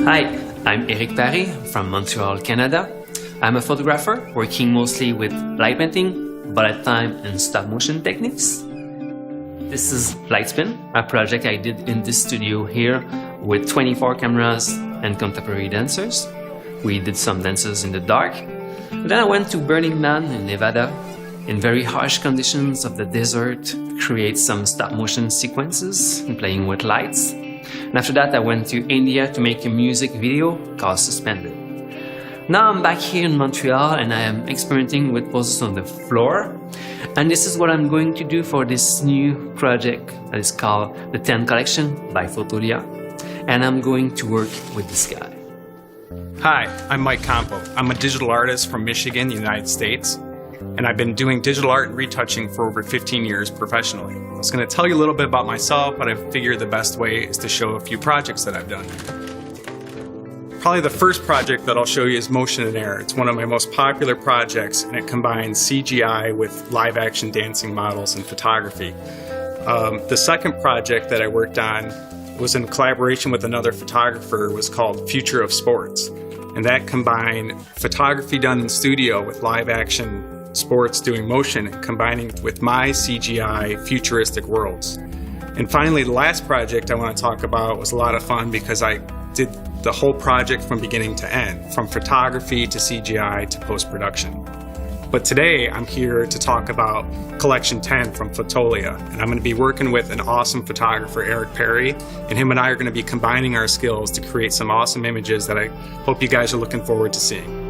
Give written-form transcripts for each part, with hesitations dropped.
Hi, I'm Eric Paré from Montreal, Canada. I'm a photographer working mostly with light painting, bullet time, and stop motion techniques. This is Lightspin, a project I did in this studio here with 24 cameras and contemporary dancers. We did some dances in the dark. Then I went to Burning Man in Nevada in very harsh conditions of the desert to create some stop motion sequences and playing with lights. And after that I went to India to make a music video called Suspended. Now I'm back here in Montreal and I am experimenting with poses on the floor. And this is what I'm going to do for this new project that is called the 10 Collection by Fotolia. And I'm going to work with this guy. Hi, I'm Mike Campo. I'm a digital artist from Michigan, the United States, and I've been doing digital art and retouching for over 15 years professionally. I was going to tell you a little bit about myself, but I figured the best way is to show a few projects that I've done. Probably the first project that I'll show you is Motion and Air. It's one of my most popular projects, and it combines CGI with live-action dancing models and photography. The second project that I worked on was in collaboration with another photographer. It was called Future of Sports. And that combined photography done in studio with live action sports doing motion and combining with my CGI futuristic worlds. And finally, the last project I want to talk about was a lot of fun because I did the whole project from beginning to end, from photography to CGI to post-production. But today I'm here to talk about Collection 10 from Fotolia, and I'm going to be working with an awesome photographer, Eric Paré, and him and I are going to be combining our skills to create some awesome images that I hope you guys are looking forward to seeing.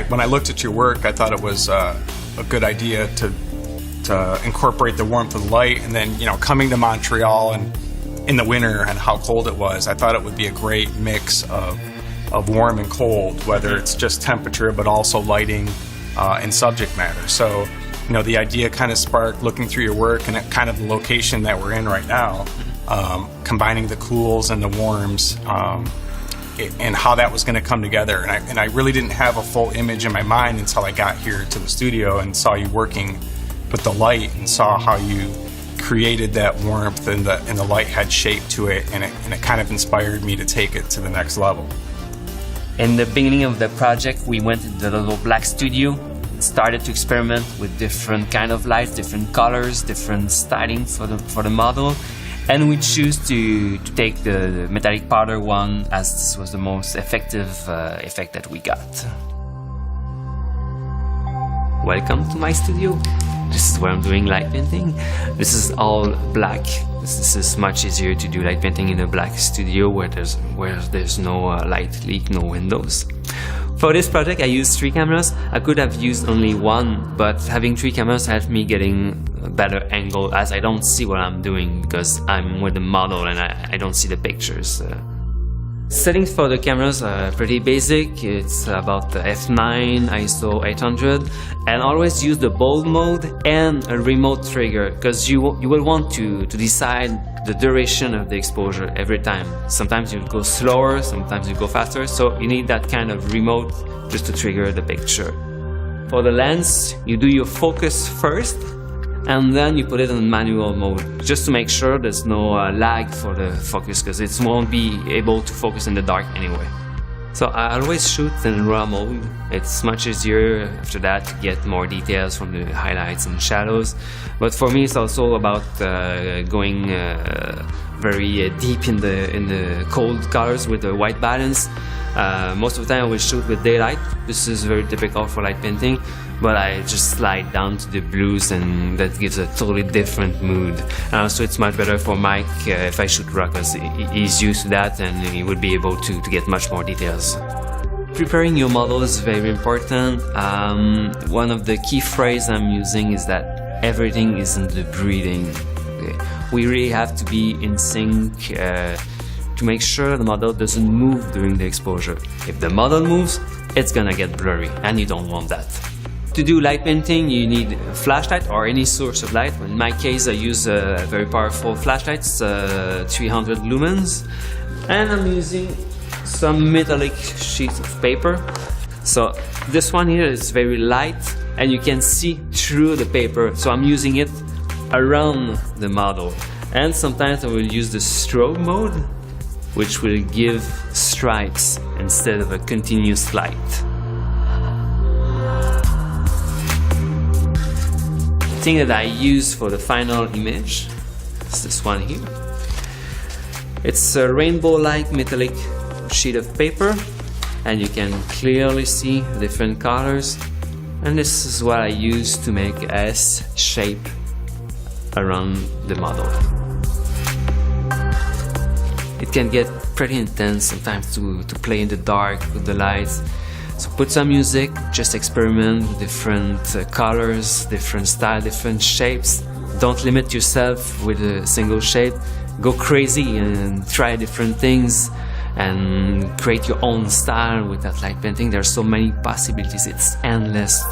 When I looked at your work, I thought it was a good idea to incorporate the warmth of the light, and then coming to Montreal and in the winter and how cold it was, I thought it would be a great mix of warm and cold, whether it's just temperature but also lighting and subject matter. So, the idea kind of sparked looking through your work and at kind of the location that we're in right now, combining the cools and the warms, and how that was going to come together. And I really didn't have a full image in my mind until I got here to the studio and saw you working with the light and saw how you created that warmth and the light had shape to it, and it kind of inspired me to take it to the next level. In the beginning of the project, we went into the little black studio, started to experiment with different kind of lights, different colors, different styling for the model, and we choose to take the metallic powder one as this was the most effective effect that we got. Welcome to my studio. This is where I'm doing light painting. This is all black. This is much easier to do light painting in a black studio where there's no light leak, no windows. For this project I used 3 cameras. I could have used only one, but having 3 cameras helped me getting a better angle as I don't see what I'm doing because I'm with the model and I don't see the pictures. Settings for the cameras are pretty basic. It's about the f9, ISO 800, and always use the bold mode and a remote trigger because you will want to decide the duration of the exposure every time. Sometimes you go slower, sometimes you go faster, so you need that kind of remote just to trigger the picture. For the lens, you do your focus first and then you put it in manual mode just to make sure there's no lag for the focus because it won't be able to focus in the dark anyway. So I always shoot in RAW mode. It's much easier after that to get more details from the highlights and shadows. But for me it's also about going very deep in the cold colors with the white balance. Most of the time I will shoot with daylight. This is very typical for light painting, but I just slide down to the blues and that gives a totally different mood. And also it's much better for Mike if I shoot raw because he's used to that and he would be able to get much more details. Preparing your model is very important. One of the key phrases I'm using is that everything is in the breathing. We really have to be in sync to make sure the model doesn't move during the exposure. If the model moves, it's gonna get blurry, and you don't want that. To do light painting, you need a flashlight or any source of light. In my case, I use a very powerful flashlight, it's 300 lumens, and I'm using some metallic sheets of paper. So this one here is very light, and you can see through the paper. So I'm using it around the model. And sometimes I will use the strobe mode, which will give stripes instead of a continuous light. The thing that I use for the final image is this one here. It's a rainbow-like metallic sheet of paper, and you can clearly see different colors. And this is what I use to make a S shape around the model. It can get pretty intense sometimes to play in the dark with the lights. So put some music, just experiment with different colors, different style, different shapes. Don't limit yourself with a single shape. Go crazy and try different things and create your own style with that light painting. There are so many possibilities, it's endless.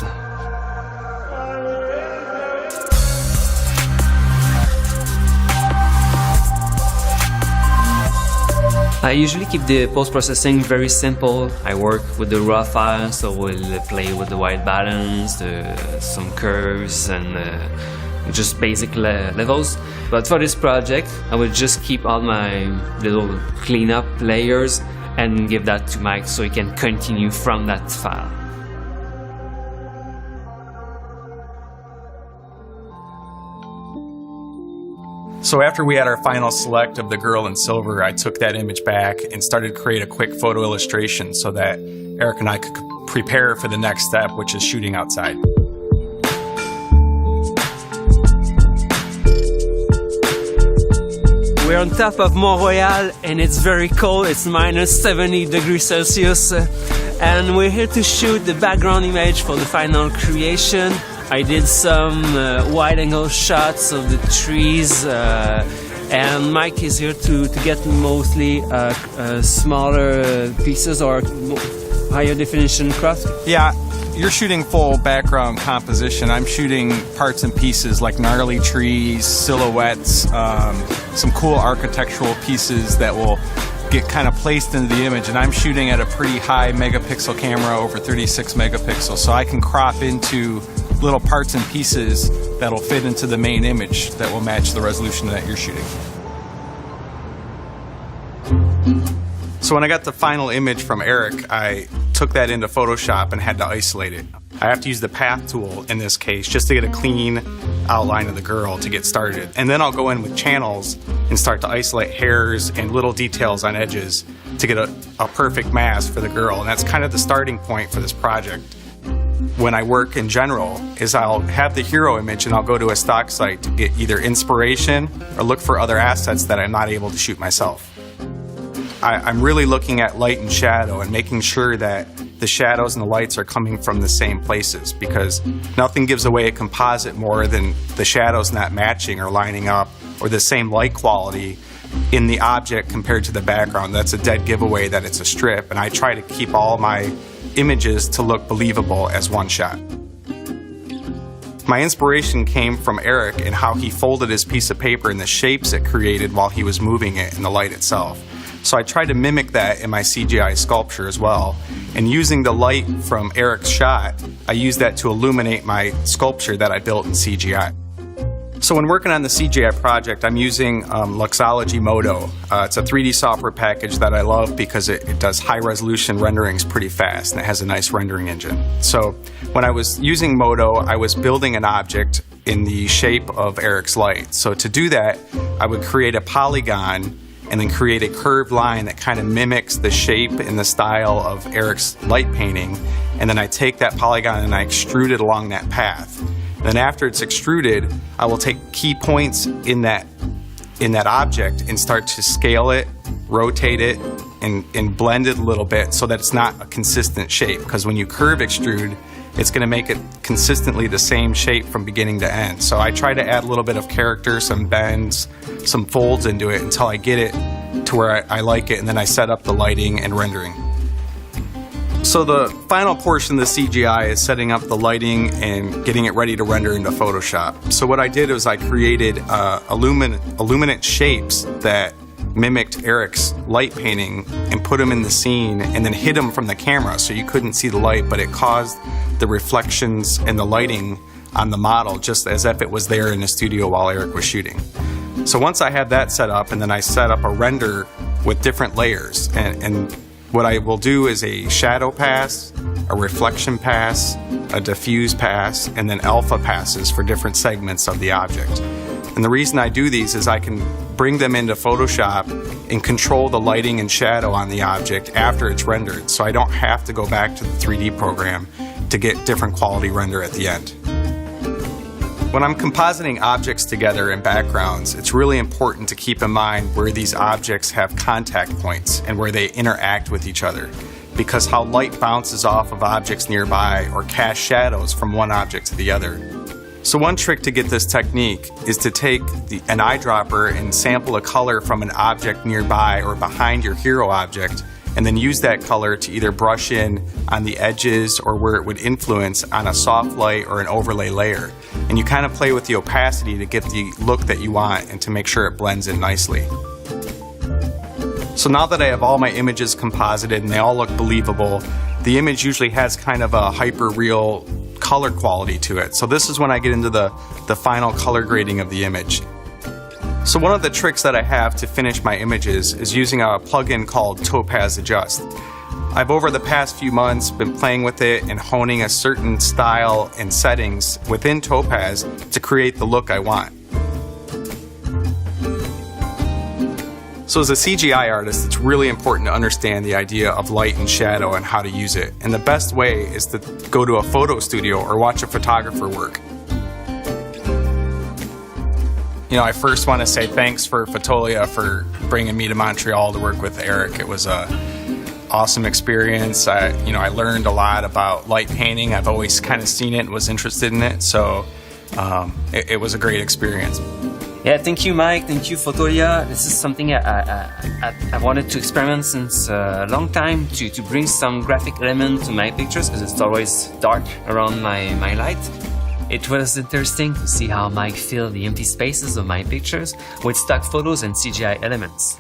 I usually keep the post-processing very simple. I work with the raw files, so we'll play with the white balance, some curves, and just basic levels. But for this project, I will just keep all my little cleanup layers and give that to Mike so he can continue from that file. So after we had our final select of the girl in silver, I took that image back and started to create a quick photo illustration so that Eric and I could prepare for the next step, which is shooting outside. We're on top of Mont Royal and it's very cold, it's minus 70 degrees Celsius, and we're here to shoot the background image for the final creation. I did some wide-angle shots of the trees, and Mike is here to get mostly smaller pieces or higher definition craft. Yeah, you're shooting full background composition. I'm shooting parts and pieces like gnarly trees, silhouettes, some cool architectural pieces that will get kind of placed into the image, and I'm shooting at a pretty high megapixel camera, over 36 megapixels, so I can crop into little parts and pieces that'll fit into the main image that will match the resolution that you're shooting. So when I got the final image from Eric, I took that into Photoshop and had to isolate it. I have to use the path tool in this case just to get a clean outline of the girl to get started. And then I'll go in with channels and start to isolate hairs and little details on edges to get a perfect mask for the girl. And that's kind of the starting point for this project. When I work in general is I'll have the hero image and I'll go to a stock site to get either inspiration or look for other assets that I'm not able to shoot myself. I'm really looking at light and shadow and making sure that the shadows and the lights are coming from the same places, because nothing gives away a composite more than the shadows not matching or lining up, or the same light quality in the object compared to the background. That's a dead giveaway that it's a strip, and I try to keep all my images to look believable as one shot. My inspiration came from Eric and how he folded his piece of paper and the shapes it created while he was moving it in the light itself. So I tried to mimic that in my CGI sculpture as well. And using the light from Eric's shot, I used that to illuminate my sculpture that I built in CGI. So when working on the CGI project, I'm using Luxology Modo. It's a 3D software package that I love because it does high-resolution renderings pretty fast, and it has a nice rendering engine. So when I was using Modo, I was building an object in the shape of Eric's light. So to do that, I would create a polygon and then create a curved line that kind of mimics the shape and the style of Eric's light painting. And then I take that polygon and I extrude it along that path. Then after it's extruded, I will take key points in that object and start to scale it, rotate it, and blend it a little bit so that it's not a consistent shape. Because when you curve extrude, it's going to make it consistently the same shape from beginning to end. So I try to add a little bit of character, some bends, some folds into it until I get it to where I like it, and then I set up the lighting and rendering. So the final portion of the CGI is setting up the lighting and getting it ready to render into Photoshop. So what I did was I created illuminant shapes that mimicked Eric's light painting and put them in the scene and then hid them from the camera so you couldn't see the light, but it caused the reflections and the lighting on the model just as if it was there in the studio while Eric was shooting. So once I had that set up, and then I set up a render with different layers, and what I will do is a shadow pass, a reflection pass, a diffuse pass, and then alpha passes for different segments of the object. And the reason I do these is I can bring them into Photoshop and control the lighting and shadow on the object after it's rendered, so I don't have to go back to the 3D program to get different quality render at the end. When I'm compositing objects together in backgrounds, it's really important to keep in mind where these objects have contact points and where they interact with each other, because how light bounces off of objects nearby or casts shadows from one object to the other. So one trick to get this technique is to take an eyedropper and sample a color from an object nearby or behind your hero object, and then use that color to either brush in on the edges or where it would influence on a soft light or an overlay layer. And you kind of play with the opacity to get the look that you want and to make sure it blends in nicely. So now that I have all my images composited and they all look believable, the image usually has kind of a hyper-real color quality to it. So this is when I get into the final color grading of the image. So one of the tricks that I have to finish my images is using a plugin called Topaz Adjust. I've over the past few months been playing with it and honing a certain style and settings within Topaz to create the look I want. So as a CGI artist, it's really important to understand the idea of light and shadow and how to use it. And the best way is to go to a photo studio or watch a photographer work. You know, I first want to say thanks for Fotolia for bringing me to Montreal to work with Eric. It was an awesome experience. I learned a lot about light painting. I've always kind of seen it and was interested in it, so it was a great experience. Yeah, thank you, Mike. Thank you, Fotolia. This is something I wanted to experiment since a long time, to bring some graphic element to my pictures, because it's always dark around my light. It was interesting to see how Mike filled the empty spaces of my pictures with stock photos and CGI elements.